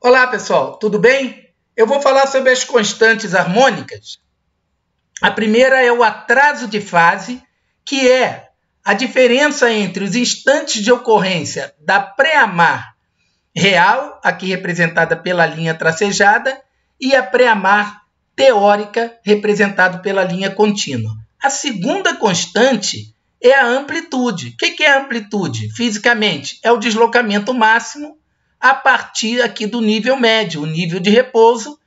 Olá, pessoal, tudo bem? Eu vou falar sobre as constantes harmônicas. A primeira é o atraso de fase, que é a diferença entre os instantes de ocorrência da pré-amar real, aqui representada pela linha tracejada, e a pré-amar teórica, representada pela linha contínua. A segunda constante é a amplitude. O que é a amplitude? Fisicamente, é o deslocamento máximo a partir aqui do nível médio, o nível de repouso,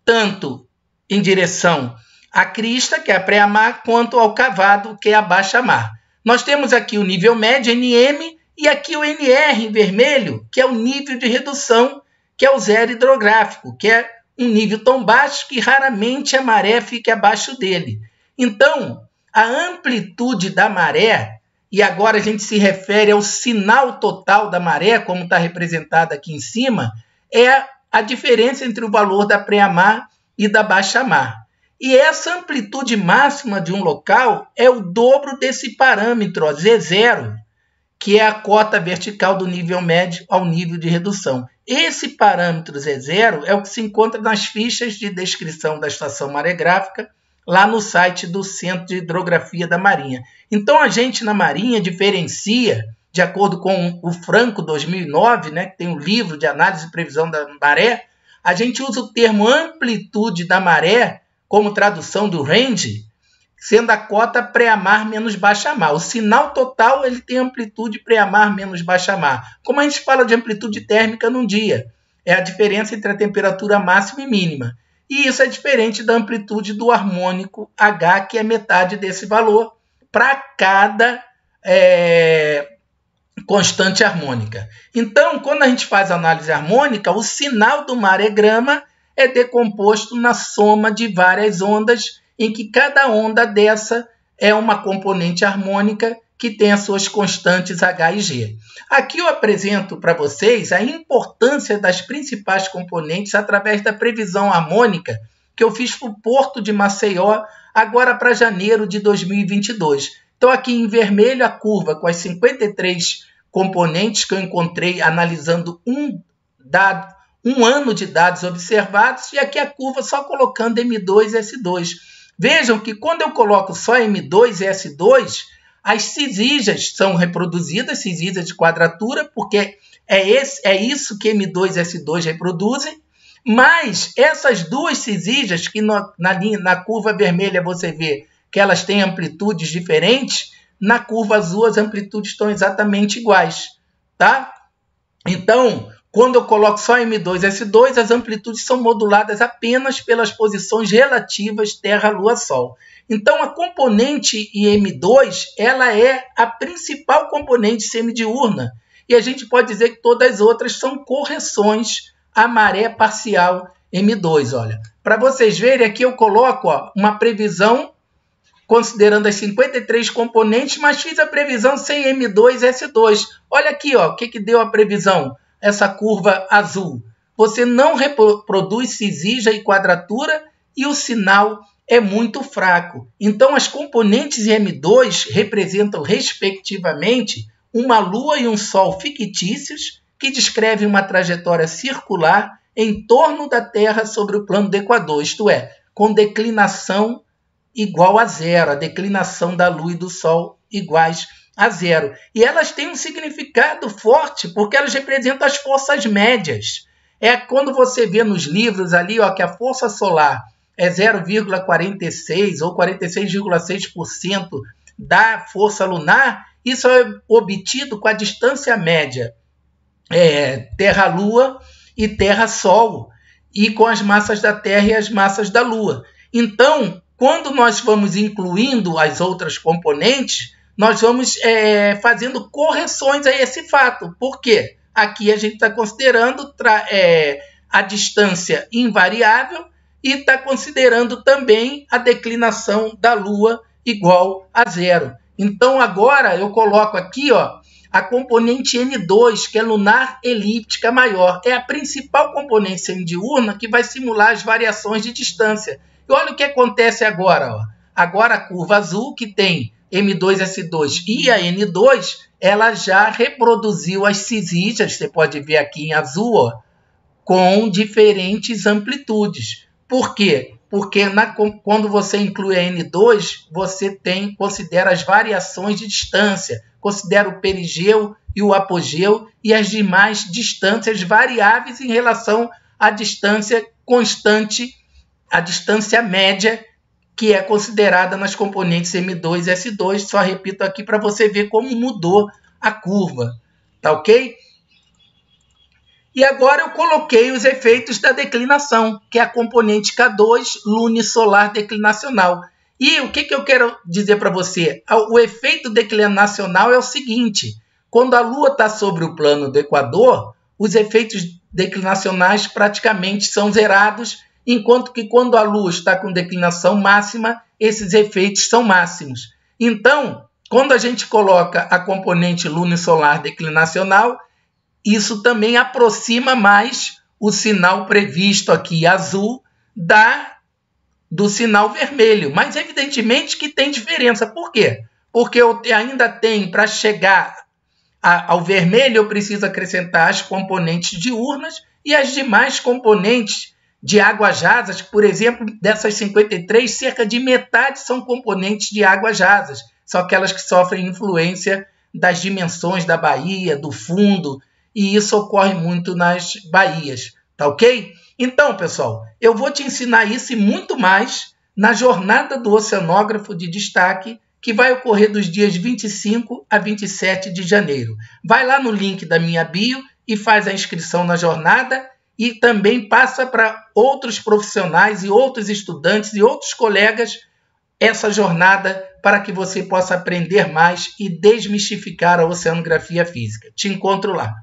tanto em direção à crista, que é a pré-amar, quanto ao cavado, que é a baixa-mar. Nós temos aqui o nível médio, NM, e aqui o NR em vermelho, que é o nível de redução, que é o zero hidrográfico, que é um nível tão baixo que raramente a maré fica abaixo dele. Então, a amplitude da maré, e agora a gente se refere ao sinal total da maré, como está representado aqui em cima, é a diferença entre o valor da pré-amar e da baixa-mar. E essa amplitude máxima de um local é o dobro desse parâmetro, ó, Z0, que é a cota vertical do nível médio ao nível de redução. Esse parâmetro Z0 é o que se encontra nas fichas de descrição da estação maregráfica, lá no site do Centro de Hidrografia da Marinha. Então, a gente na Marinha diferencia, de acordo com o Franco 2009, né, que tem um livro de análise e previsão da maré, a gente usa o termo amplitude da maré como tradução do range, sendo a cota pré-amar menos baixa-mar. O sinal total ele tem amplitude pré-amar menos baixa-mar. Como a gente fala de amplitude térmica num dia, é a diferença entre a temperatura máxima e mínima. E isso é diferente da amplitude do harmônico H, que é metade desse valor, para cada constante harmônica. Então, quando a gente faz análise harmônica, o sinal do maregrama é decomposto na soma de várias ondas, em que cada onda dessa é uma componente harmônica que tem as suas constantes H e G. Aqui eu apresento para vocês a importância das principais componentes através da previsão harmônica que eu fiz para o Porto de Maceió, agora para janeiro de 2022. Então, aqui em vermelho, a curva com as 53 componentes que eu encontrei analisando um ano de dados observados, e aqui a curva só colocando M2 e S2. Vejam que quando eu coloco só M2 e S2, as cisígias são reproduzidas, cisígias de quadratura, porque é isso que M2 e S2 reproduzem, mas essas duas cisígias, que na curva vermelha você vê que elas têm amplitudes diferentes, na curva azul as amplitudes estão exatamente iguais, tá? Então, quando eu coloco só M2 e S2, as amplitudes são moduladas apenas pelas posições relativas Terra, Lua, Sol. Então, a componente IM2 ela é a principal componente semidiurna. E a gente pode dizer que todas as outras são correções à maré parcial M2. Olha, para vocês verem, aqui eu coloco uma previsão considerando as 53 componentes, mas fiz a previsão sem M2 e S2. Olha aqui, o que deu a previsão? Essa curva azul. Você não reproduz cisígia e quadratura e o sinal é muito fraco. Então, as componentes M2 representam, respectivamente, uma Lua e um Sol fictícios que descrevem uma trajetória circular em torno da Terra sobre o plano do Equador, isto é, com declinação igual a zero, a declinação da Lua e do Sol iguais a zero. E elas têm um significado forte, porque elas representam as forças médias. É quando você vê nos livros ali que a força solar é 0,46 ou 46,6% da força lunar, isso é obtido com a distância média Terra-Lua e Terra-Sol, e com as massas da Terra e as massas da Lua. Então, quando nós vamos incluindo as outras componentes, nós vamos fazendo correções a esse fato. Por quê? Aqui a gente está considerando a distância invariável e está considerando também a declinação da Lua igual a zero. Então, agora eu coloco aqui a componente N2, que é lunar elíptica maior. É a principal componente semidiurna que vai simular as variações de distância. E olha o que acontece agora. Agora a curva azul, que tem M2, S2 e a N2, ela já reproduziu as cisígias, você pode ver aqui em azul, com diferentes amplitudes. Por quê? Porque quando você inclui a N2, você considera as variações de distância, considera o perigeu e o apogeu e as demais distâncias variáveis em relação à distância constante, a distância média, que é considerada nas componentes M2 e S2. Só repito aqui para você ver como mudou a curva. Tá ok? E agora eu coloquei os efeitos da declinação, que é a componente K2 lunisolar declinacional. E o que eu quero dizer para você? O efeito declinacional é o seguinte: quando a Lua está sobre o plano do Equador, os efeitos declinacionais praticamente são zerados, enquanto que quando a Lua está com declinação máxima, esses efeitos são máximos. Então, quando a gente coloca a componente lunisolar declinacional, isso também aproxima mais o sinal previsto aqui azul do sinal vermelho. Mas evidentemente que tem diferença. Por quê? Porque eu ainda tenho, para chegar ao vermelho, eu preciso acrescentar as componentes diurnas e as demais componentes de águas rasas. Por exemplo, dessas 53, cerca de metade são componentes de águas rasas. São aquelas que sofrem influência das dimensões da baía, do fundo, e isso ocorre muito nas baías, tá ok? Então, pessoal, eu vou te ensinar isso e muito mais na Jornada do Oceanógrafo de Destaque, que vai ocorrer dos dias 25 a 27 de janeiro. Vai lá no link da minha bio e faz a inscrição na jornada e também passa para outros profissionais e outros estudantes e outros colegas essa jornada para que você possa aprender mais e desmistificar a oceanografia física. Te encontro lá.